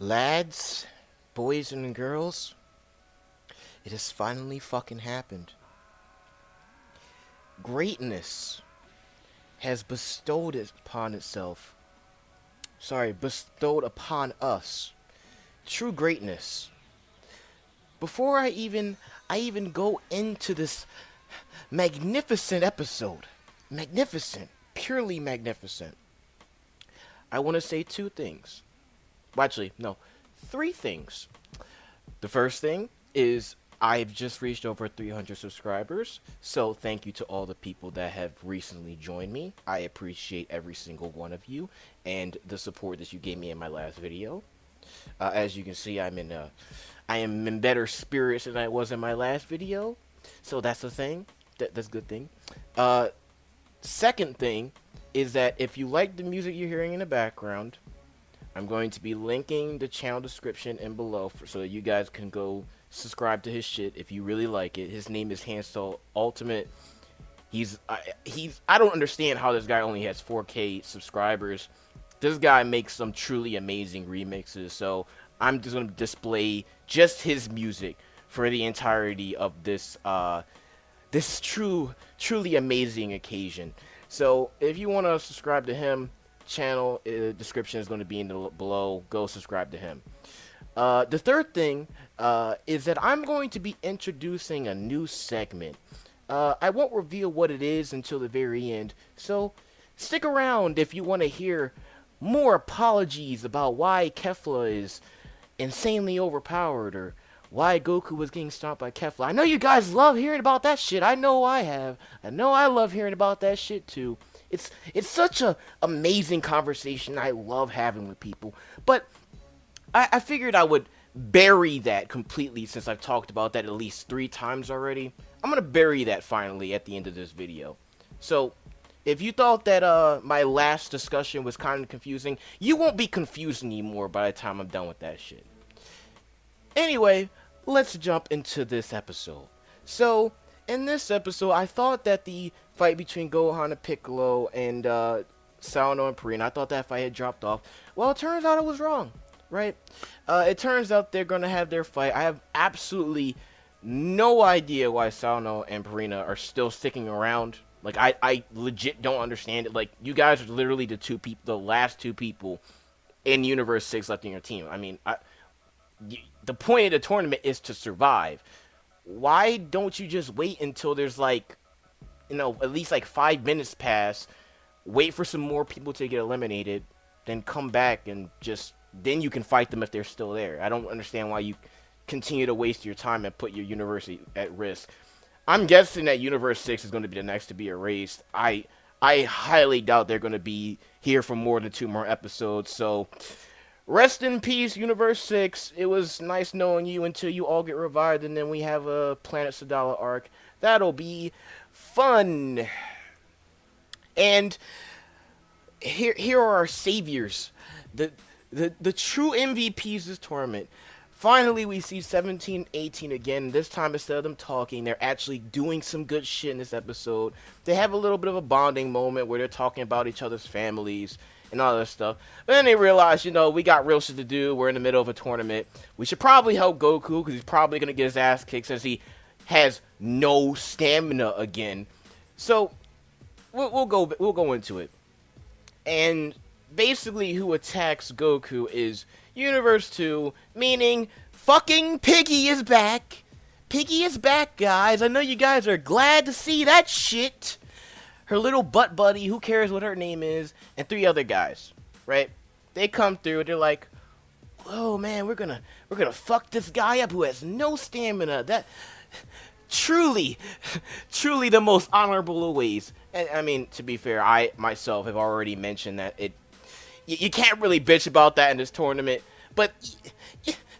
Lads, boys and girls, it has finally fucking happened. Greatness has bestowed upon us. True greatness. Before I even go into this magnificent episode, magnificent, purely magnificent, I want to say two things. Well, actually, no, three things. The first thing is I've just reached over 300 subscribers, so thank you to all the people that have recently joined me. I appreciate every single one of you and the support that you gave me in my last video. As you can see, I am in better spirits than I was in my last video, so that's the thing. That's a good thing. Uh, Second thing is that if you like the music you're hearing in the background, I'm going to be linking the channel description in below so that you guys can go subscribe to his shit if you really like it. His name is Hansel Ultimate. I don't understand how this guy only has 4K subscribers. This guy makes some truly amazing remixes, so I'm just going to display just his music for the entirety of this truly amazing occasion. So if you want to subscribe to him, channel description is going to be in the below. Go subscribe to him. The third thing is that I'm going to be introducing a new segment. I won't reveal what it is until the very end, so stick around if you want to hear more apologies about why Kefla is insanely overpowered, or why Goku was getting stopped by Kefla. I know you guys love hearing about that shit. I know I have. I know I love hearing about that shit too. It's such a amazing conversation I love having with people. But I figured I would bury that completely since I've talked about that at least 3 times already. I'm gonna bury that finally at the end of this video. So if you thought that my last discussion was kind of confusing, you won't be confused anymore by the time I'm done with that shit. Anyway, let's jump into this episode. So, in this episode, I thought that the fight between Gohan and Piccolo and Sano and Parina, I thought that fight had dropped off. Well, it turns out I was wrong, right? It turns out they're going to have their fight. I have absolutely no idea why Sano and Parina are still sticking around. Like, I legit don't understand it. Like, you guys are literally the last two people in Universe 6 left in your team. I mean, the point of the tournament is to survive. Why don't you just wait until there's like, at least like 5 minutes pass, wait for some more people to get eliminated, then come back and then you can fight them if they're still there. I don't understand why you continue to waste your time and put your university at risk. I'm guessing that Universe 6 is going to be the next to be erased. I highly doubt they're going to be here for more than 2 more episodes, so rest in peace, Universe 6. It was nice knowing you until you all get revived, and then we have a Planet Sadala arc. That'll be fun. And here are our saviors, the true MVPs this tournament. Finally, we see 17, 18 again. This time, instead of them talking, they're actually doing some good shit in this episode. They have a little bit of a bonding moment where they're talking about each other's families and all that stuff. But then they realize, we got real shit to do. We're in the middle of a tournament. We should probably help Goku because he's probably going to get his ass kicked since he has no stamina again. So we'll go into it. And basically who attacks Goku is Universe 2, meaning fucking Piggy is back. Piggy is back, guys. I know you guys are glad to see that shit. Her little butt buddy, who cares what her name is, and 3 other guys, right? They come through, they're like, whoa, man, we're gonna fuck this guy up who has no stamina. That truly the most honorable of ways. And I mean, to be fair, I myself have already mentioned that you can't really bitch about that in this tournament, but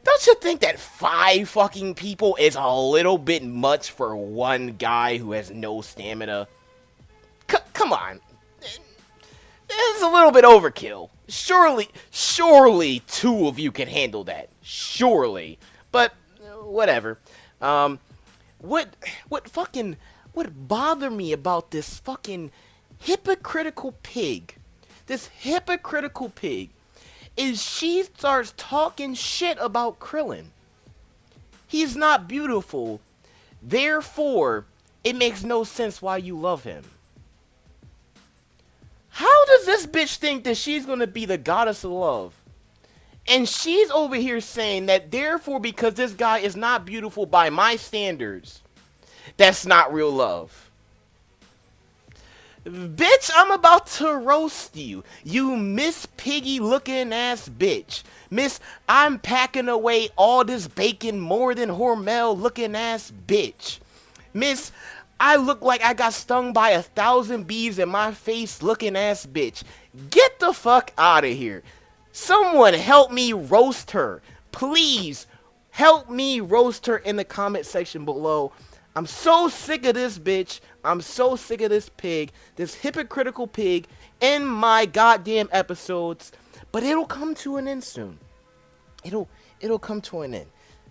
don't you think that 5 fucking people is a little bit much for one guy who has no stamina? Come on. It's a little bit overkill. Surely 2 of you can handle that. Surely. But whatever. What bothered me about this fucking hypocritical pig? This hypocritical pig is she starts talking shit about Krillin. He's not beautiful. Therefore, it makes no sense why you love him. How does this bitch think that she's gonna be the goddess of love? And she's over here saying that therefore, because this guy is not beautiful by my standards, that's not real love. Bitch, I'm about to roast you. You Miss Piggy looking ass bitch. Miss, I'm packing away all this bacon more than Hormel looking ass bitch. Miss, I look like I got stung by 1,000 bees in my face looking ass bitch. Get the fuck out of here. Someone help me roast her. Please help me roast her in the comment section below. I'm so sick of this bitch. I'm so sick of this pig. This hypocritical pig in my goddamn episodes. But it'll come to an end soon. It'll come to an end.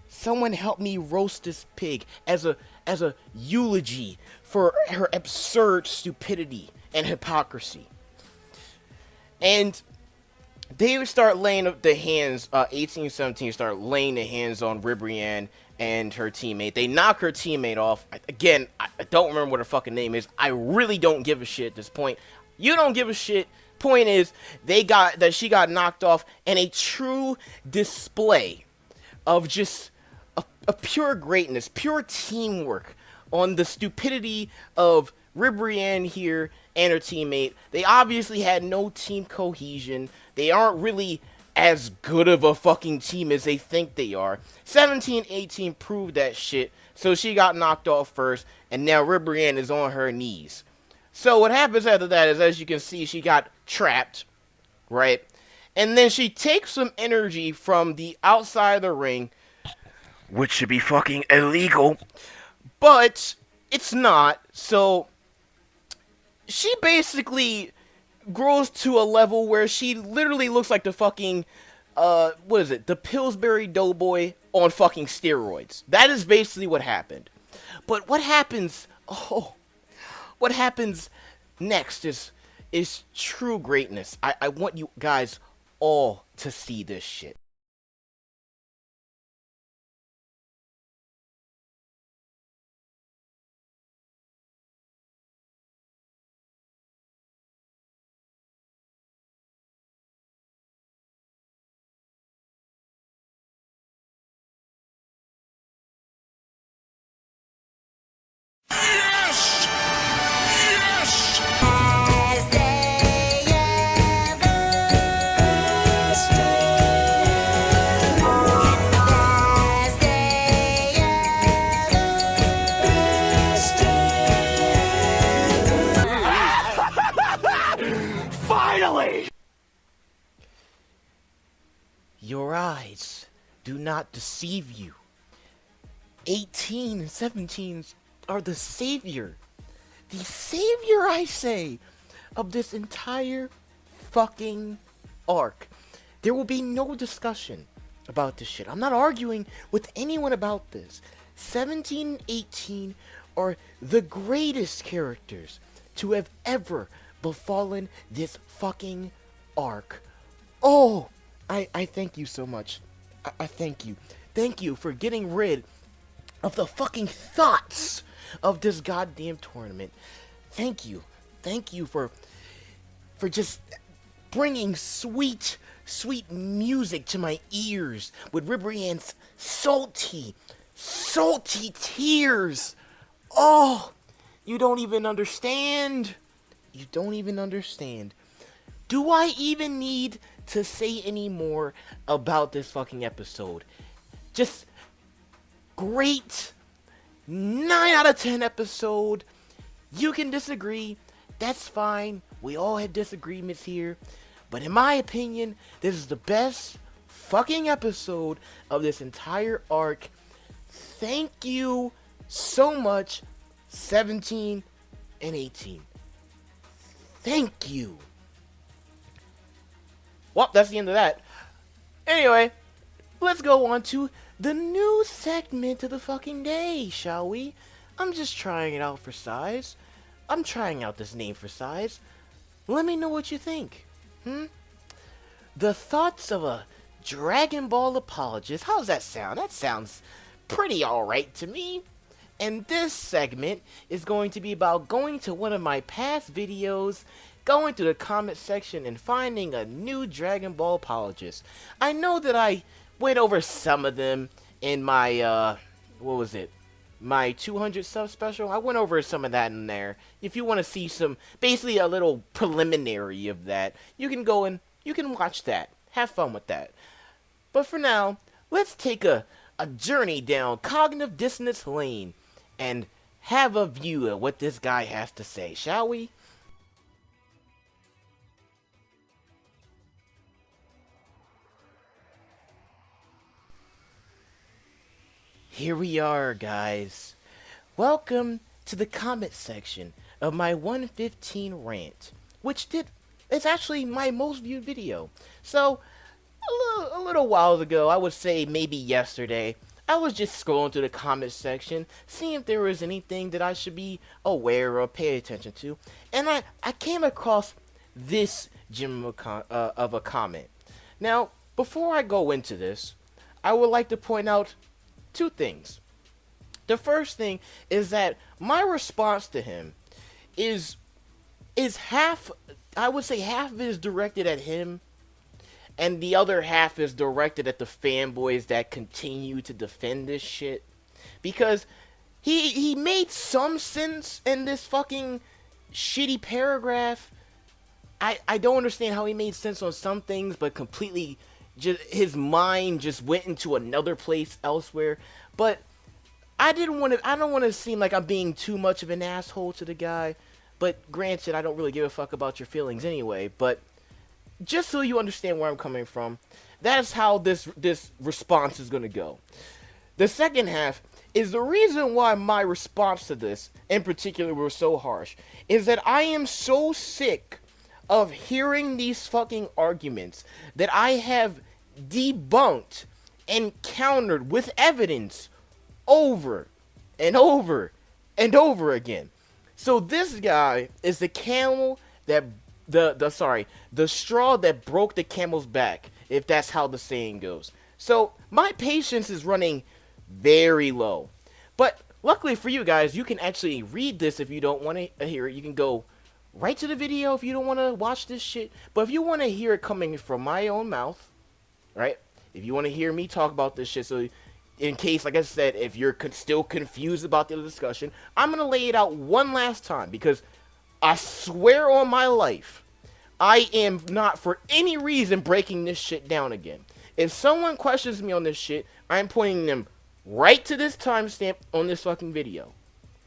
Someone help me roast this pig as a eulogy for her absurd stupidity and hypocrisy. And they would start laying up the hands, 1817 start laying the hands on Ribrianne and her teammate. They knock her teammate off. Again, I don't remember what her fucking name is. I really don't give a shit at this point. You don't give a shit. Point is, she got knocked off, and a true display of just a pure greatness, pure teamwork on the stupidity of Ribrianne here and her teammate. They obviously had no team cohesion. They aren't really as good of a fucking team as they think they are. 1718 proved that shit, so she got knocked off first, and now Ribrianne is on her knees. So what happens after that is, as you can see, she got trapped, right? And then she takes some energy from the outside of the ring, which should be fucking illegal, but it's not. So she basically grows to a level where she literally looks like the fucking, what is it? The Pillsbury Doughboy on fucking steroids. That is basically what happened. But what happens, what happens next is true greatness. I want you guys all to see this shit. Yes! Yes! As they ever stand. As they ever stand. Finally! Your eyes do not deceive you. 18 and 17 are the savior. The savior, I say, of this entire fucking arc. There will be no discussion about this shit. I'm not arguing with anyone about this. 17 and 18 are the greatest characters to have ever befallen this fucking arc. Oh, I thank you so much. I thank you. Thank you for getting rid of the fucking thoughts of this goddamn tournament. Thank you. Thank you for just bringing sweet music to my ears with Ribrianne's salty tears. Oh, you don't even understand. You don't even understand. Do I even need to say any more about this fucking episode? Just great 9 out of 10 episode. You can disagree. That's fine. We all had disagreements here. But in my opinion, this is the best fucking episode of this entire arc. Thank you so much, 17 and 18. Thank you. Well, that's the end of that. Anyway, let's go on to the new segment of the fucking day, shall we? I'm just trying it out for size. I'm trying out this name for size. Let me know what you think. the thoughts of a Dragon Ball apologist. How's that sound? That sounds pretty alright to me. And this segment is going to be about going to one of my past videos, going to the comment section, and finding a new Dragon Ball apologist. I know that I went over some of them in my, what was it? My 200 sub special. I went over some of that in there. If you want to see some, basically a little preliminary of that, you can go and you can watch that. Have fun with that. But for now, let's take a journey down cognitive dissonance lane and have a view of what this guy has to say, shall we? Here we are, guys. Welcome to the comment section of my 115 rant, which it's actually my most viewed video. So, a little while ago, I would say maybe yesterday, I was just scrolling through the comment section, seeing if there was anything that I should be aware or pay attention to, and I came across this gem of a comment. Now, before I go into this, I would like to point out two things. The first thing is that my response to him is half, I would say half of it is directed at him, and the other half is directed at the fanboys that continue to defend this shit. Because he made some sense in this fucking shitty paragraph. I don't understand how he made sense on some things, but completely just his mind just went into another place elsewhere. But I don't want to seem like I'm being too much of an asshole to the guy. But granted, I don't really give a fuck about your feelings anyway. But just so you understand where I'm coming from, that's how this response is going to go. The second half is the reason why my response to this, in particular, was so harsh, is that I am so sick of hearing these fucking arguments that I have debunked and countered with evidence over and over and over again. So this guy is the camel that the straw that broke the camel's back, if that's how the saying goes. So my patience is running very low. But luckily for you guys, you can actually read this if you don't want to hear it. You can go right to the video if you don't want to watch this shit. But if you want to hear it coming from my own mouth, right? If you want to hear me talk about this shit, so in case, like I said, if you're still confused about the discussion, I'm going to lay it out one last time, because I swear on my life, I am not for any reason breaking this shit down again. If someone questions me on this shit, I'm pointing them right to this timestamp on this fucking video.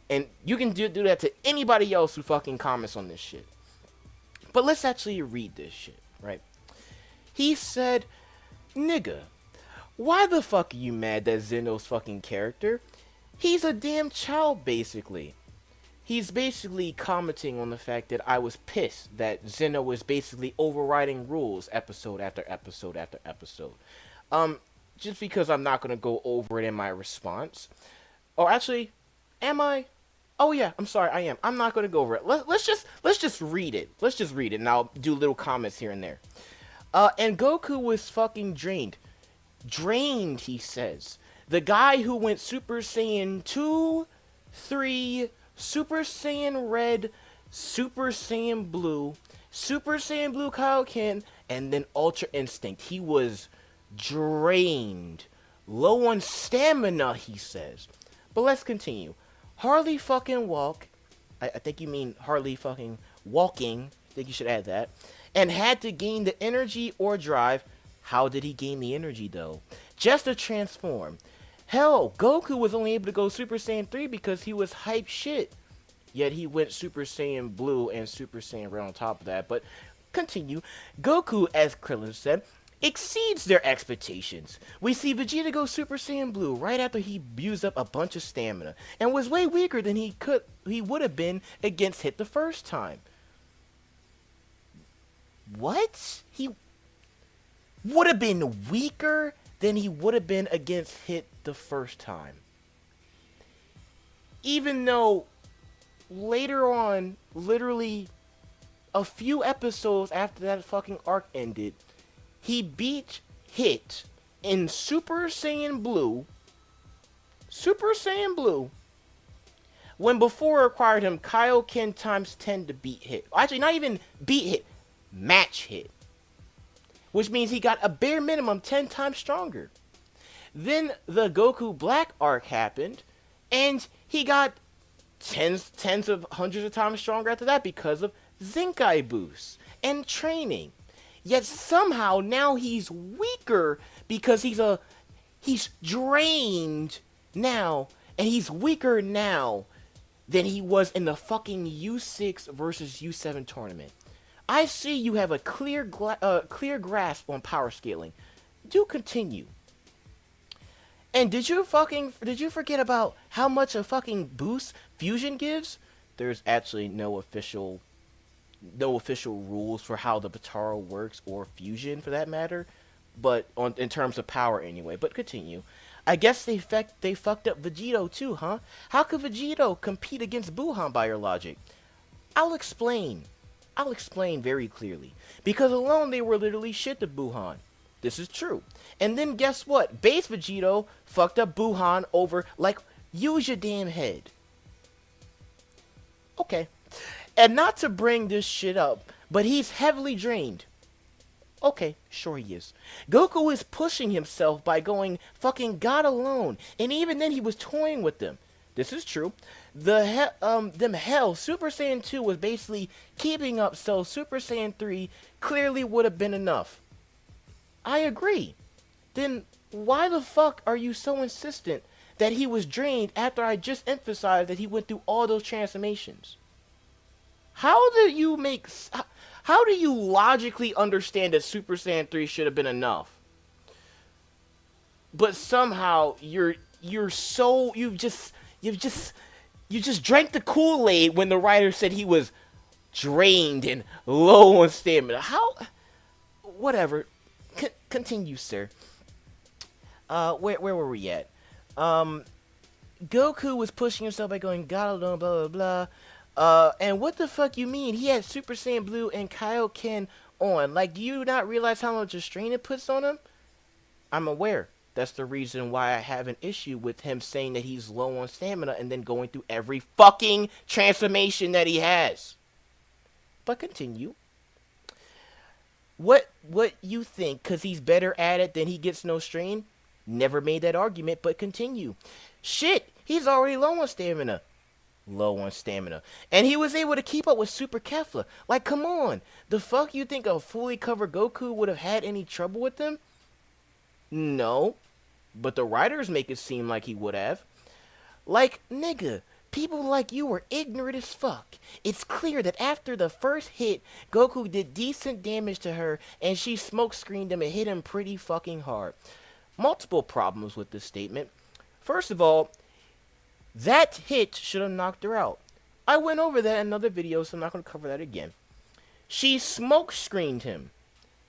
And you can do that to anybody else who fucking comments on this shit. But let's actually read this shit, right? He said, "Nigga, why the fuck are you mad that Zeno's fucking character? He's a damn child, basically." He's basically commenting on the fact that I was pissed that Zeno was basically overriding rules episode after episode after episode. Just because I'm not going to go over it in my response. Or actually, am I? Oh yeah, I'm sorry, I am. I'm not going to go over it. Let's just read it. Let's just read it, and I'll do little comments here and there. And Goku was fucking drained. Drained, he says. The guy who went Super Saiyan 2, 3, Super Saiyan Red, Super Saiyan Blue Kaioken, and then Ultra Instinct. He was drained. Low on stamina, he says. But let's continue. Hardly fucking walk. I think you mean hardly fucking walking. I think you should add that. And had to gain the energy or drive. How did he gain the energy, though? Just to transform. Hell, Goku was only able to go Super Saiyan 3 because he was hype shit. Yet he went Super Saiyan Blue and Super Saiyan Red on top of that. But continue. Goku, as Krillin said, exceeds their expectations. We see Vegeta go Super Saiyan Blue right after he used up a bunch of stamina and was way weaker than he would have been against Hit the first time. What? He would have been weaker than he would have been against Hit the first time. Even though later on, literally a few episodes after that fucking arc ended, he beat Hit in Super Saiyan Blue. Super Saiyan Blue. When before it required him Kaioken times 10 to beat Hit. Actually, not even beat Hit. Match Hit. Which means he got a bare minimum 10 times stronger. Then the Goku Black arc happened, and he got tens of hundreds of times stronger after that because of Zenkai boosts and training. Yet somehow now he's weaker because he's drained now, and he's weaker now than he was in the fucking U6 versus U7 tournament. I see you have a clear grasp on power scaling. Do continue. And did you forget about how much a fucking boost fusion gives? There's actually no official rules for how the Batara works, or fusion for that matter, but in terms of power anyway. But continue. I guess they fucked up Vegito too, huh? How could Vegito compete against Buhan by your logic? I'll explain very clearly. Because alone they were literally shit to Buhan. This is true. And then guess what? Base Vegito fucked up Buhan over, like, use your damn head. Okay. And not to bring this shit up, but he's heavily drained. Okay, sure he is. Goku is pushing himself by going fucking God alone. And even then he was toying with them. This is true. Them hell, Super Saiyan 2 was basically keeping up, so Super Saiyan 3 clearly would have been enough. I agree. Then why the fuck are you so insistent that he was drained after I just emphasized that he went through all those transformations? How do you logically understand that Super Saiyan 3 should have been enough? But somehow you just drank the Kool-Aid when the writer said he was drained and low on stamina. How? Whatever. Continue, sir. Where were we at? Goku was pushing himself by going, God alone, blah, blah, blah. And what the fuck you mean? He had Super Saiyan Blue and Kaioken on. Like, do you not realize how much strain it puts on him? I'm aware. That's the reason why I have an issue with him saying that he's low on stamina and then going through every fucking transformation that he has. But continue. What you think, because he's better at it than he gets no strain? Never made that argument, but continue. Shit, he's already low on stamina. Low on stamina. And he was able to keep up with Super Kefla. Like, come on. The fuck you think a fully covered Goku would have had any trouble with him? No. But the writers make it seem like he would have. Like, nigga, people like you are ignorant as fuck. It's clear that after the first hit, Goku did decent damage to her, and she smokescreened him and hit him pretty fucking hard. Multiple problems with this statement. First of all, that hit should have knocked her out. I went over that in another video, so I'm not going to cover that again. She smokescreened him.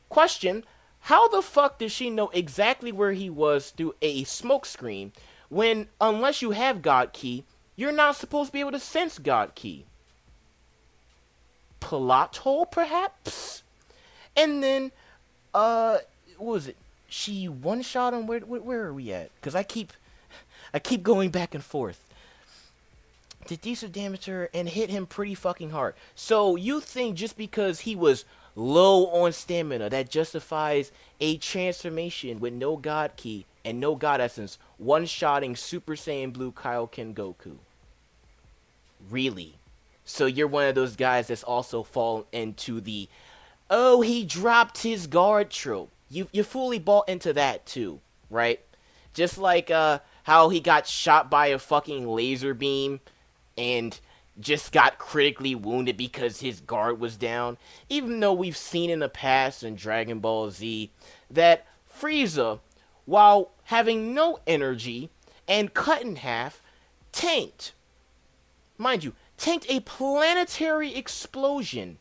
Question, how the fuck did she know exactly where he was through a smokescreen when, unless you have God Ki, you're not supposed to be able to sense God Ki? Plot hole, perhaps? And then, what was it? She one-shot him? Where are we at? Because I keep going back and forth. Did decent damage to her and hit him pretty fucking hard. So you think just because he was low on stamina, that justifies a transformation with no God Ki and no God Essence, one-shotting Super Saiyan Blue Kaioken Goku? Really? So you're one of those guys that's also fallen into the, oh, he dropped his guard trope. You fully bought into that too, right? Just like how he got shot by a fucking laser beam and just got critically wounded because his guard was down. Even though we've seen in the past in Dragon Ball Z that Frieza, while having no energy and cut in half, tanked. Mind you, tanked a planetary explosion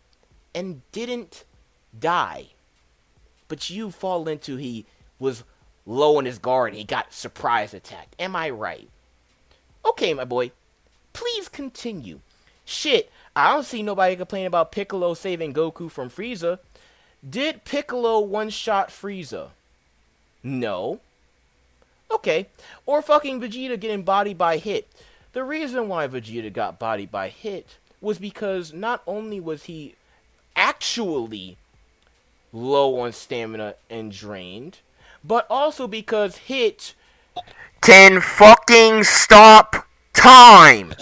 and didn't die. But you fall into he was low on his guard and he got surprise attacked. Am I right? Okay, my boy. Please continue. Shit, I don't see nobody complaining about Piccolo saving Goku from Frieza. Did Piccolo one-shot Frieza? No. Okay. Or fucking Vegeta getting bodied by Hit. The reason why Vegeta got bodied by Hit was because not only was he actually low on stamina and drained, but also because Hit can fucking stop time.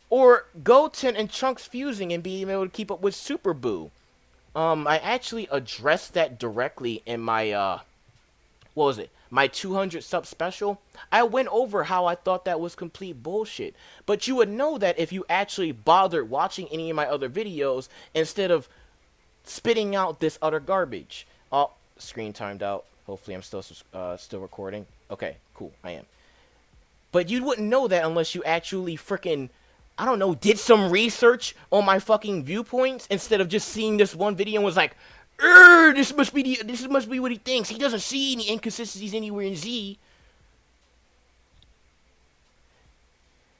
Or Goten and Trunks fusing and being able to keep up with Super Buu. I actually addressed that directly in my what was it? My 200 sub special. I went over how I thought that was complete bullshit. But you would know that if you actually bothered watching any of my other videos instead of spitting out this utter garbage. Oh, screen timed out. Hopefully I'm still recording. Okay, cool. I am. But you wouldn't know that unless you actually freaking, I don't know, did some research on my fucking viewpoints instead of just seeing this one video and was like, this must be what he thinks. He doesn't see any inconsistencies anywhere in Z.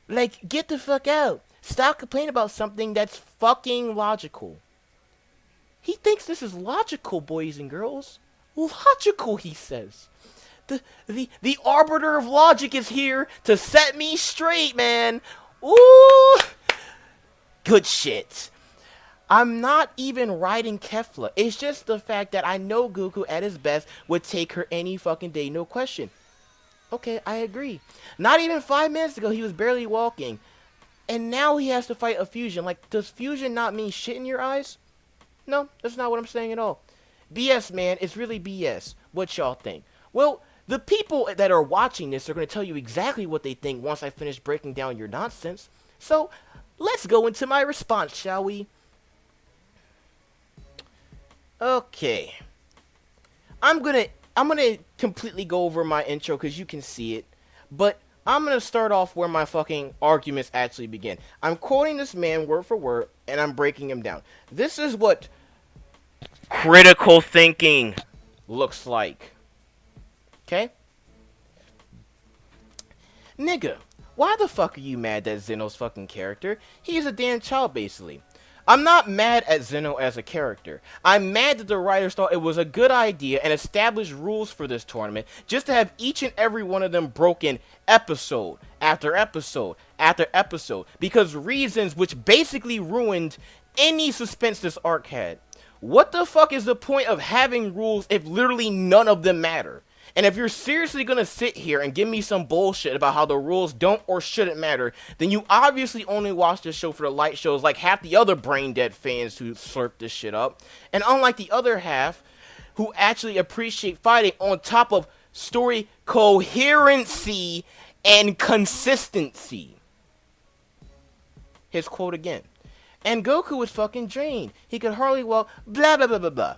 Like, get the fuck out. Stop complaining about something that's fucking logical. He thinks this is logical, boys and girls. Logical, he says. The arbiter of logic is here to set me straight, man. Ooh. Good shit. I'm not even riding Kefla. It's just the fact that I know Goku at his best would take her any fucking day, no question. Okay, I agree. Not even 5 minutes ago, he was barely walking. And now he has to fight a fusion. Like, does fusion not mean shit in your eyes? No, that's not what I'm saying at all. BS, man. It's really BS. What y'all think? Well, the people that are watching this are going to tell you exactly what they think once I finish breaking down your nonsense. So, let's go into my response, shall we? Okay. I'm gonna completely go over my intro because you can see it. But I'm gonna start off where my fucking arguments actually begin. I'm quoting this man word for word, and I'm breaking him down. This is what critical thinking looks like. Okay? Nigga, why the fuck are you mad at Zeno's fucking character? He's a damn child, basically. I'm not mad at Zeno as a character. I'm mad that the writers thought it was a good idea and established rules for this tournament just to have each and every one of them broken episode after episode after episode because reasons which basically ruined any suspense this arc had. What the fuck is the point of having rules if literally none of them matter? And if you're seriously gonna sit here and give me some bullshit about how the rules don't or shouldn't matter, then you obviously only watch this show for the light shows like half the other brain dead fans who slurp this shit up. And unlike the other half, who actually appreciate fighting on top of story coherency and consistency. His quote again. And Goku was fucking drained. He could hardly walk, blah blah blah blah blah.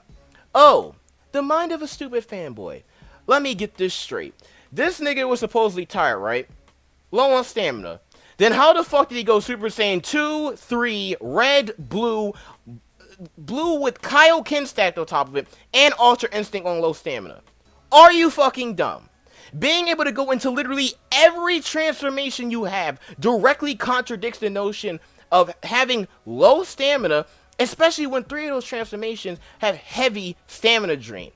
Oh, the mind of a stupid fanboy. Let me get this straight. This nigga was supposedly tired, right? Low on stamina. Then how the fuck did he go Super Saiyan 2, 3, red, blue with Kaioken stacked on top of it, and Ultra Instinct on low stamina? Are you fucking dumb? Being able to go into literally every transformation you have directly contradicts the notion of having low stamina, especially when 3 of those transformations have heavy stamina drain.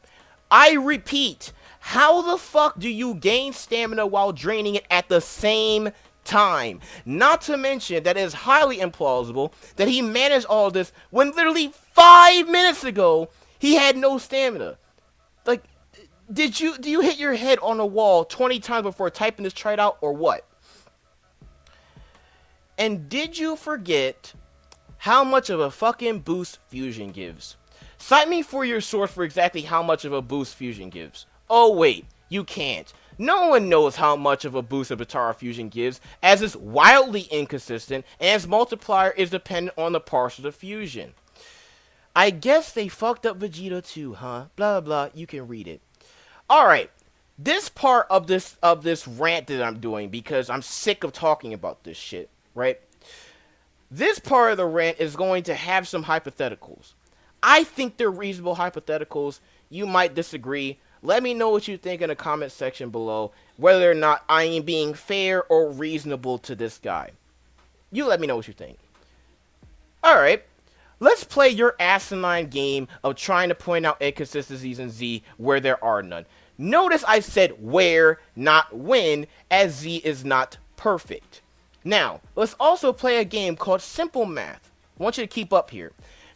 I repeat, how the fuck do you gain stamina while draining it at the same time? Not to mention that it is highly implausible that he managed all this when literally 5 minutes ago he had no stamina. Like, do you hit your head on a wall 20 times before typing this chart out or what? And did you forget how much of a fucking boost fusion gives? Cite me for your source for exactly how much of a boost fusion gives. Oh wait, you can't. No one knows how much of a boost a Batara fusion gives, as it's wildly inconsistent, and its multiplier is dependent on the parts of the fusion. I guess they fucked up Vegeta too, huh? Blah blah blah, you can read it. Alright, this part of this rant that I'm doing, because I'm sick of talking about this shit, right? This part of the rant is going to have some hypotheticals. I think they're reasonable hypotheticals. You might disagree. Let me know what you think in the comment section below, whether or not I am being fair or reasonable to this guy. You let me know what you think. Alright. let's play your asinine game of trying to point out inconsistencies in Z where there are none. Notice I said where, not when, as Z is not perfect. Now, let's also play a game called Simple Math. I want you to keep up here.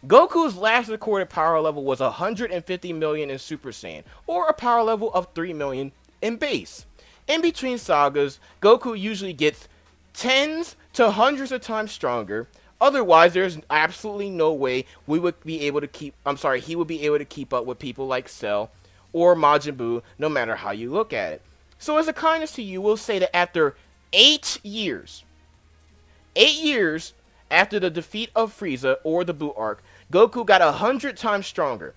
Goku's last recorded power level was 150 million in Super Saiyan, or a power level of 3 million in base. In between sagas, Goku usually gets tens to hundreds of times stronger. Otherwise, there's absolutely no way we would be able to he would be able to keep up with people like Cell or Majin Buu, no matter how you look at it. So as a kindness to you, we'll say that after 8 years after the defeat of Frieza or the Buu arc, Goku got 100 times stronger,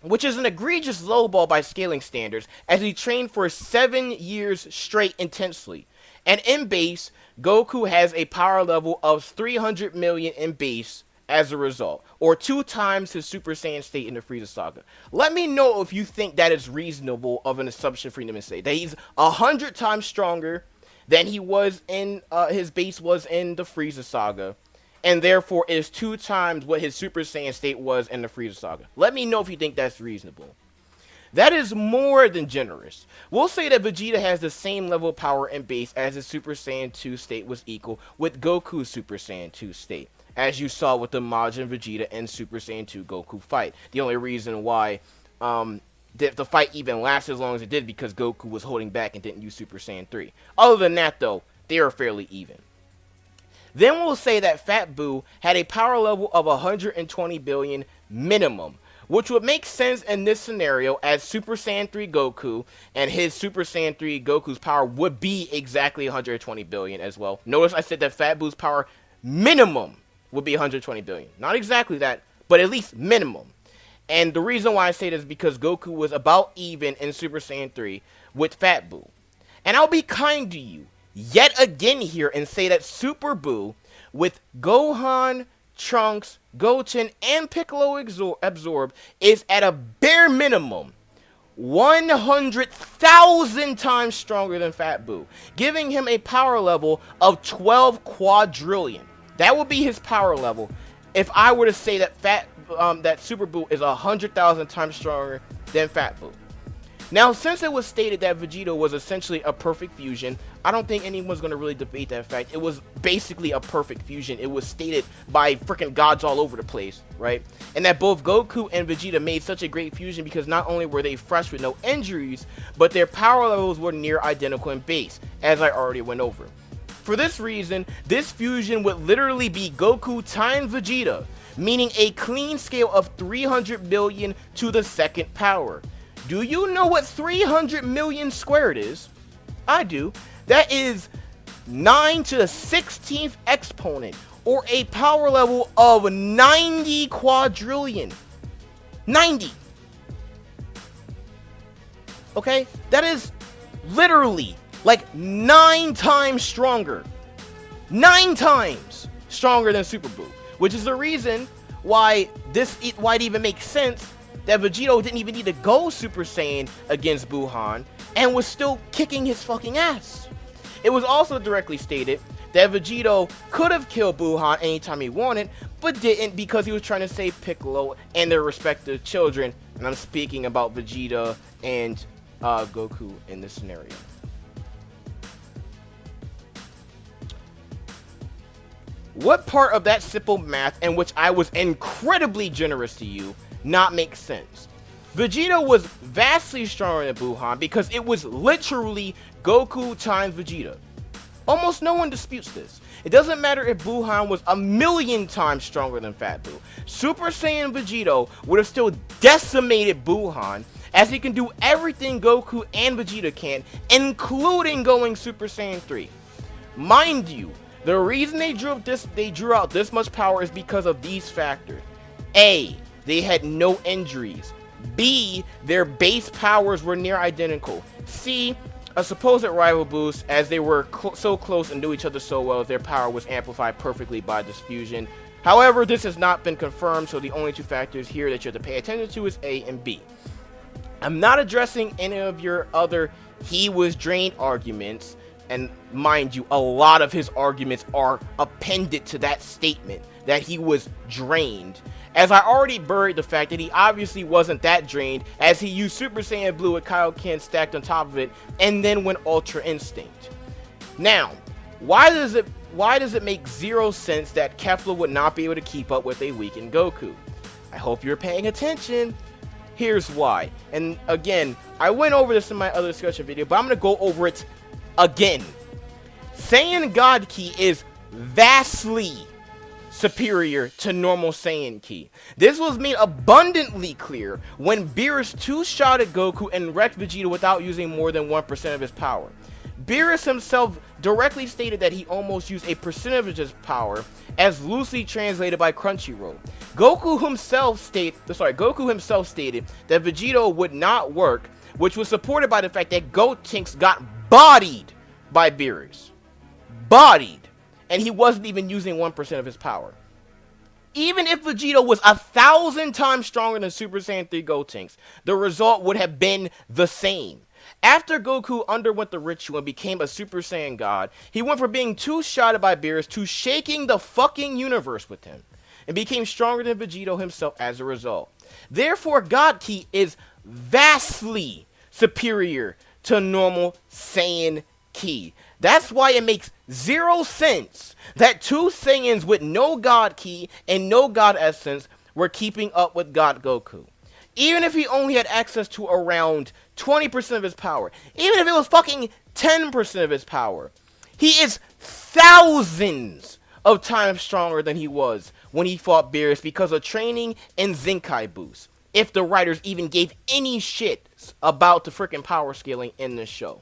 which is an egregious lowball by scaling standards, as he trained for 7 years straight intensely. And in base, Goku has a power level of 300 million in base as a result, or 2 times his Super Saiyan state in the Frieza saga. Let me know if you think that is reasonable of an assumption for him to say that he's 100 times stronger than he was in his base was in the Frieza saga, and therefore is 2 times what his Super Saiyan state was in the Frieza saga. Let me know if you think that's reasonable. That is more than generous. We'll say that Vegeta has the same level of power and base as his Super Saiyan 2 state was equal with Goku's Super Saiyan 2 state, as you saw with the Majin Vegeta and Super Saiyan 2 Goku fight. The only reason why the fight even lasted as long as it did because Goku was holding back and didn't use Super Saiyan 3. Other than that, though, they are fairly even. Then we'll say that Fat Buu had a power level of 120 billion minimum, which would make sense in this scenario as Super Saiyan 3 Goku and his Super Saiyan 3 Goku's power would be exactly 120 billion as well. Notice I said that Fat Buu's power minimum would be 120 billion. Not exactly that, but at least minimum. And the reason why I say this is because Goku was about even in Super Saiyan 3 with Fat Buu. And I'll be kind to you yet again here and say that Super Buu with Gohan, Trunks, Goten, and Piccolo absorbed is at a bare minimum 100,000 times stronger than Fat Buu, giving him a power level of 12 quadrillion. That would be his power level if I were to say that that Super Buu is 100,000 times stronger than Fat Buu. Now, since it was stated that Vegeta was essentially a perfect fusion, I don't think anyone's going to really debate that fact. It was basically a perfect fusion. It was stated by freaking gods all over the place, right? And that both Goku and Vegeta made such a great fusion because not only were they fresh with no injuries, but their power levels were near identical in base, as I already went over. For this reason, this fusion would literally be Goku times Vegeta, meaning a clean scale of 300 million to the second power. Do you know what 300 million squared is? I do. That is 9 to the 16th exponent, or a power level of 90 quadrillion. 90. Okay? That is literally like 9 times stronger. 9 times stronger than Super Buu, which is the reason why it even makes sense that Vegeta didn't even need to go Super Saiyan against Buuhan and was still kicking his fucking ass. It was also directly stated that Vegeta could have killed Buuhan anytime he wanted, but didn't because he was trying to save Piccolo and their respective children. And I'm speaking about Vegeta and Goku in this scenario. What part of that simple math, in which I was incredibly generous to you, not make sense? Vegeta was vastly stronger than Buuhan because it was literally Goku times Vegeta. Almost no one disputes this. It doesn't matter if Buuhan was 1,000,000 times stronger than Fat Buu. Super Saiyan Vegeta would have still decimated Buuhan, as he can do everything Goku and Vegeta can, including going Super Saiyan 3. Mind you, the reason they drew out this much power is because of these factors. A, they had no injuries. B, their base powers were near identical. C, a supposed rival boost, as they were so close and knew each other so well, their power was amplified perfectly by this fusion. However, this has not been confirmed, so the only 2 factors here that you have to pay attention to is A and B. I'm not addressing any of your other he was drained arguments, and mind you, a lot of his arguments are appended to that statement. that he was drained, as I already buried the fact that he obviously wasn't that drained, as he used Super Saiyan Blue with Kaioken stacked on top of it, and then went Ultra Instinct. Now, why does it make zero sense that Kefla would not be able to keep up with a weakened Goku? I hope you're paying attention. Here's why. And again, I went over this in my other discussion video, but I'm going to go over it again. Saiyan God Ki is vastly superior to normal Saiyan Ki. This was made abundantly clear when Beerus two-shotted Goku and wrecked Vegeta without using more than 1% of his power. Beerus himself directly stated that he almost used a percentage of his power, as loosely translated by Crunchyroll. Goku himself stated that Vegeta would not work, which was supported by the fact that Gotenks got bodied by Beerus. Bodied. And he wasn't even using 1% of his power. Even if Vegeta was 1,000 times stronger than Super Saiyan 3 Gotenks, the result would have been the same. After Goku underwent the ritual and became a Super Saiyan God, he went from being two-shotted by Beerus to shaking the fucking universe with him, and became stronger than Vegeta himself as a result. Therefore, God Ki is vastly superior to normal Saiyan Ki. That's why it makes zero sense that two Saiyans with no God Ki and no God Essence were keeping up with God Goku. Even if he only had access to around 20% of his power, even if it was fucking 10% of his power, he is thousands of times stronger than he was when he fought Beerus because of training and Zenkai boost. If the writers even gave any shit about the freaking power scaling in this show.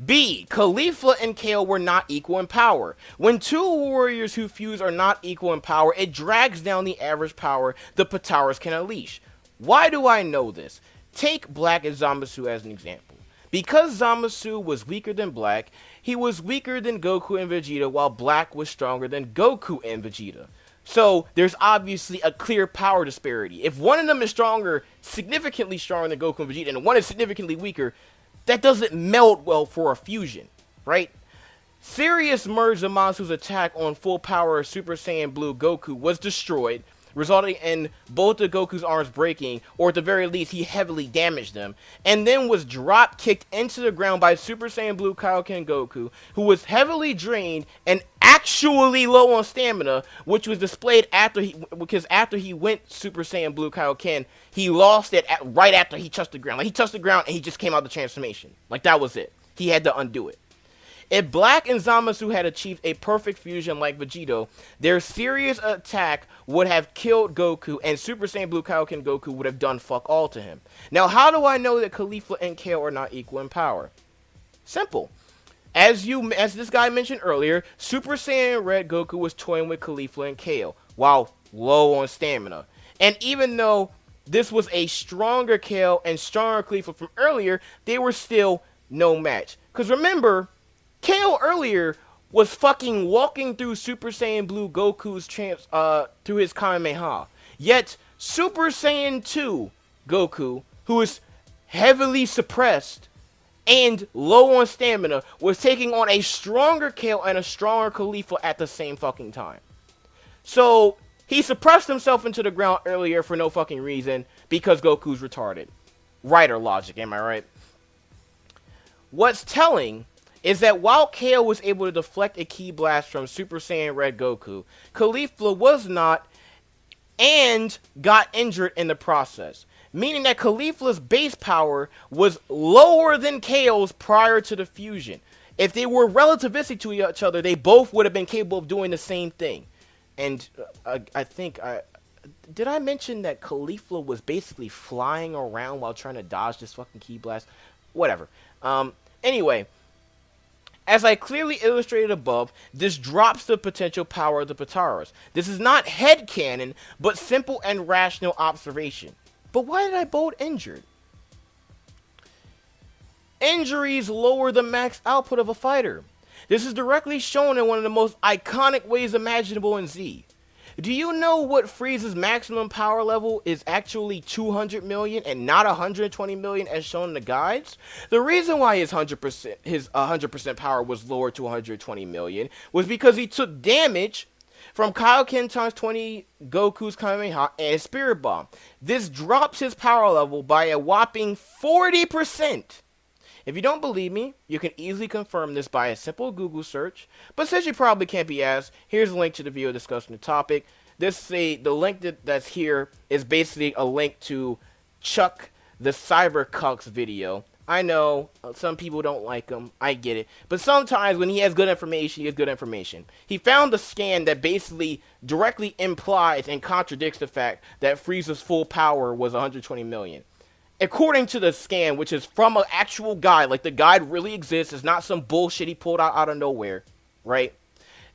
B. Caulifla and Kale were not equal in power. When two warriors who fuse are not equal in power, it drags down the average power the Pataras can unleash. Why do I know this? Take Black and Zamasu as an example. Because Zamasu was weaker than Black, he was weaker than Goku and Vegeta, while Black was stronger than Goku and Vegeta. So, there's obviously a clear power disparity. If one of them is stronger, significantly stronger than Goku and Vegeta, and one is significantly weaker, that doesn't meld well for a fusion, right? Sirius merged Zamasu's attack on full power Super Saiyan Blue Goku was destroyed, resulting in both of Goku's arms breaking, or at the very least he heavily damaged them, and then was drop kicked into the ground by Super Saiyan Blue Kaioken Goku, who was heavily drained and actually low on stamina, which was displayed after he went Super Saiyan Blue Kaioken. He lost it right after he touched the ground. Like, he touched the ground and he just came out of the transformation. Like, that was it. He had to undo it. If Black and Zamasu had achieved a perfect fusion like Vegito, their serious attack would have killed Goku, and Super Saiyan Blue Kaioken Goku would have done fuck all to him. Now, how do I know that Caulifla and Kale are not equal in power? Simple. As this guy mentioned earlier, Super Saiyan Red Goku was toying with Caulifla and Kale, while low on stamina. And even though this was a stronger Kale and stronger Caulifla from earlier, they were still no match. Because remember, Kale earlier was fucking walking through Super Saiyan Blue Goku's through his Kamehameha. Yet, Super Saiyan 2 Goku, who is heavily suppressed and low on stamina, was taking on a stronger Kale and a stronger Caulifla at the same fucking time. So, he suppressed himself into the ground earlier for no fucking reason because Goku's retarded. Writer logic, am I right? What's telling is that while Kale was able to deflect a ki blast from Super Saiyan Red Goku, Caulifla was not, and got injured in the process. Meaning that Caulifla's base power was lower than Kale's prior to the fusion. If they were relativistic to each other, they both would have been capable of doing the same thing. And did I mention that Caulifla was basically flying around while trying to dodge this fucking ki blast? Whatever. Anyway, as I clearly illustrated above, this drops the potential power of the Pataras. This is not headcanon, but simple and rational observation. But why did I bold injured? Injuries lower the max output of a fighter. This is directly shown in one of the most iconic ways imaginable in Z. Do you know what Frieza's maximum power level is actually 200 million and not 120 million as shown in the guides? The reason why his 100% power was lowered to 120 million was because he took damage from Kaioken times 20 Goku's Kamehameha and his Spirit Bomb. This drops his power level by a whopping 40%. If you don't believe me, you can easily confirm this by a simple Google search. But since you probably can't be asked, here's a link to the video discussing the topic. The link that's here is basically a link to Chuck the Cybercuck's video. I know some people don't like him. I get it. But sometimes when he has good information, he has good information. He found a scan that basically directly implies and contradicts the fact that Frieza's full power was 120 million. According to the scan, which is from an actual guide, like the guide really exists, it's not some bullshit he pulled out of nowhere, right?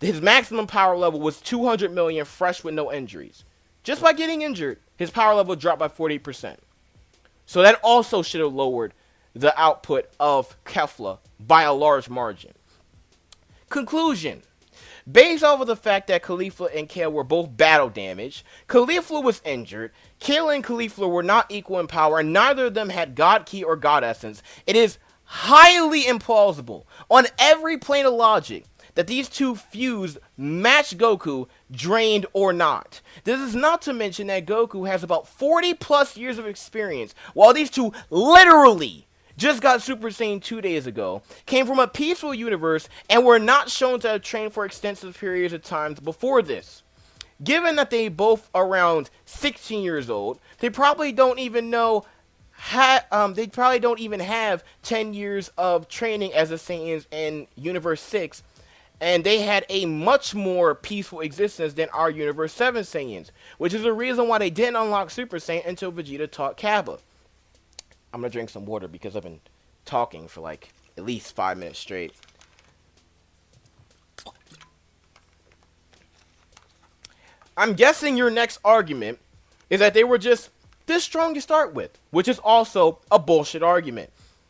His maximum power level was 200 million fresh with no injuries. Just by getting injured, his power level dropped by 40%. So that also should have lowered the output of Kefla by a large margin. Conclusion. Based off of the fact that Khalifa and Kale were both battle damaged, Khalifa was injured, Kale and Khalifa were not equal in power, and neither of them had God Key or God Essence, it is highly implausible on every plane of logic that these two fused match Goku, drained or not. This is not to mention that Goku has about 40 plus years of experience, while these two literally just got Super Saiyan 2 days ago, came from a peaceful universe, and were not shown to have trained for extensive periods of time before this. Given that they both around 16 years old, they probably don't even they probably don't even have 10 years of training as a Saiyans in Universe 6, and they had a much more peaceful existence than our Universe 7 Saiyans, which is the reason why they didn't unlock Super Saiyan until Vegeta taught Kappa. I'm gonna drink some water because I've been talking for like at least 5 minutes straight. I'm guessing your next argument is that they were just this strong to start with, which is also a bullshit argument.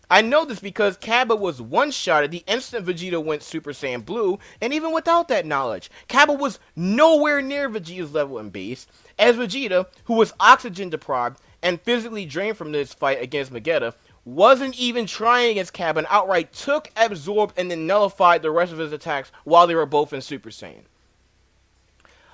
I know this because Kappa was one-shotted the instant Vegeta went Super Saiyan Blue, and even without that knowledge, Kappa was nowhere near Vegeta's level and base, as Vegeta, who was oxygen deprived and physically drained from this fight against Vegeta, wasn't even trying against Kappa and outright took, absorbed, and then nullified the rest of his attacks while they were both in Super Saiyan.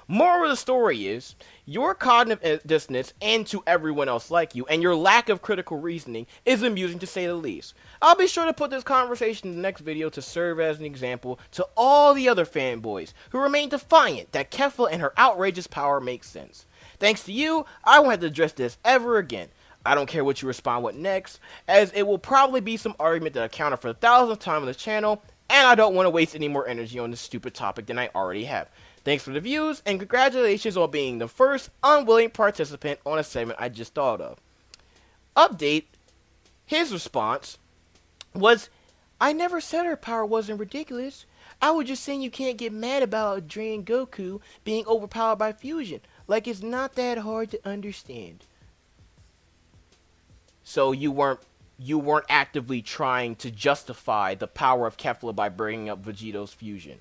Moral of the story is, your cognitive dissonance, and to everyone else like you, and your lack of critical reasoning is amusing to say the least. I'll be sure to put this conversation in the next video to serve as an example to all the other fanboys who remain defiant that Kefla and her outrageous power makes sense. Thanks to you, I won't have to address this ever again. I don't care what you respond with next, as it will probably be some argument that I counter for the 1,000th time on this channel, and I don't want to waste any more energy on this stupid topic than I already have. Thanks for the views, and congratulations on being the first unwilling participant on a segment I just thought of. Update, his response was, I never said her power wasn't ridiculous. I was just saying you can't get mad about a drained Goku being overpowered by fusion. Like it's not that hard to understand. So you weren't actively trying to justify the power of Kefla by bringing up Vegeto's fusion.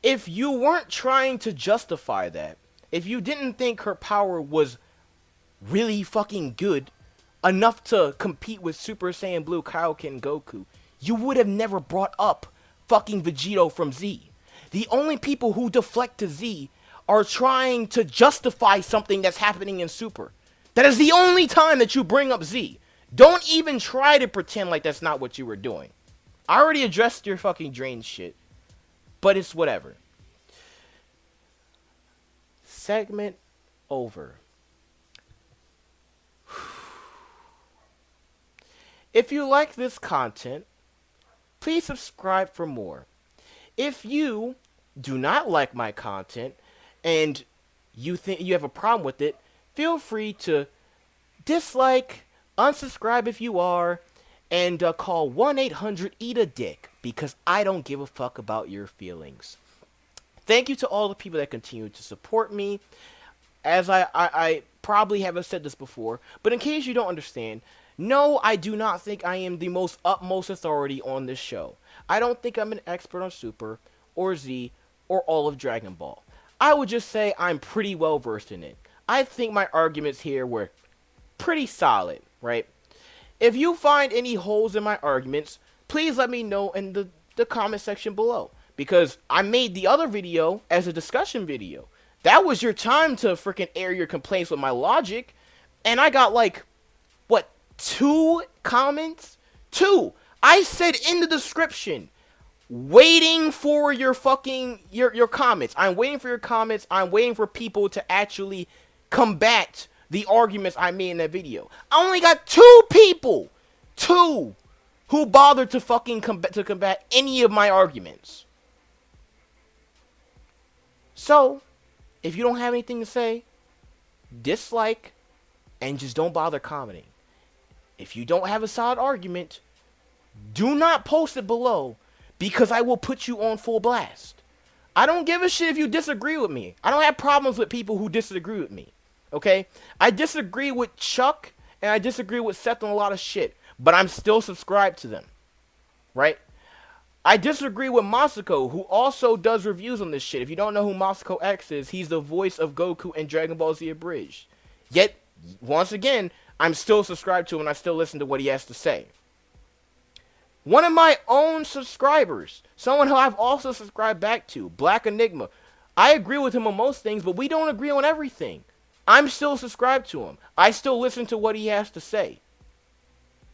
If you weren't trying to justify that, if you didn't think her power was really fucking good enough to compete with Super Saiyan Blue Kaioken Goku, you would have never brought up fucking Vegito from Z. The only people who deflect to Z are trying to justify something that's happening in Super. That is the only time that you bring up Z. Don't even try to pretend like that's not what you were doing. I already addressed your fucking drain shit. But it's whatever. Segment over. If you like this content, please subscribe for more. If you do not like my content and you think you have a problem with it, feel free to dislike, unsubscribe if you are, and call 1-800-EAT-A-DICK, because I don't give a fuck about your feelings. Thank you to all the people that continue to support me. As I probably haven't said this before, but in case you don't understand, no, I do not think I am the utmost authority on this show. I don't think I'm an expert on Super, or Z, or all of Dragon Ball. I would just say I'm pretty well versed in it. I think my arguments here were pretty solid, right? If you find any holes in my arguments, please let me know in the comment section below. Because I made the other video as a discussion video. That was your time to freaking air your complaints with my logic. And I got like, what, 2 comments? 2. I said in the description, waiting for your fucking, your comments. I'm waiting for your comments. I'm waiting for people to actually combat the arguments I made in that video. I only got 2 people. 2 who bothered to fucking combat any of my arguments. So, if you don't have anything to say, dislike and just don't bother commenting. If you don't have a solid argument, do not post it below because I will put you on full blast. I don't give a shit if you disagree with me. I don't have problems with people who disagree with me. Okay? I disagree with Chuck and I disagree with Seth on a lot of shit, but I'm still subscribed to them. Right? I disagree with Masako, who also does reviews on this shit. If you don't know who Masako X is, he's the voice of Goku in Dragon Ball Z Abridged. Yet, once again, I'm still subscribed to him and I still listen to what he has to say. One of my own subscribers, someone who I've also subscribed back to, Black Enigma. I agree with him on most things, but we don't agree on everything. I'm still subscribed to him. I still listen to what he has to say.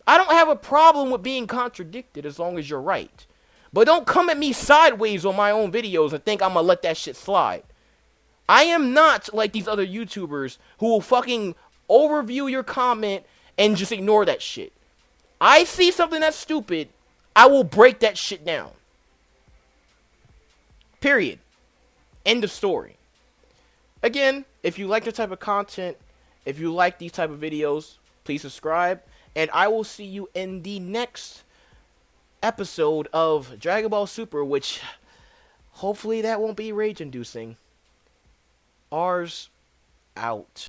I don't have a problem with being contradicted as long as you're right. But don't come at me sideways on my own videos and think I'm gonna let that shit slide. I am not like these other YouTubers who will fucking overview your comment and just ignore that shit. I see something that's stupid, I will break that shit down. Period. End of story. Again, if you like this type of content, if you like these type of videos, please subscribe. And I will see you in the next episode of Dragon Ball Super, which hopefully that won't be rage inducing. Ours out.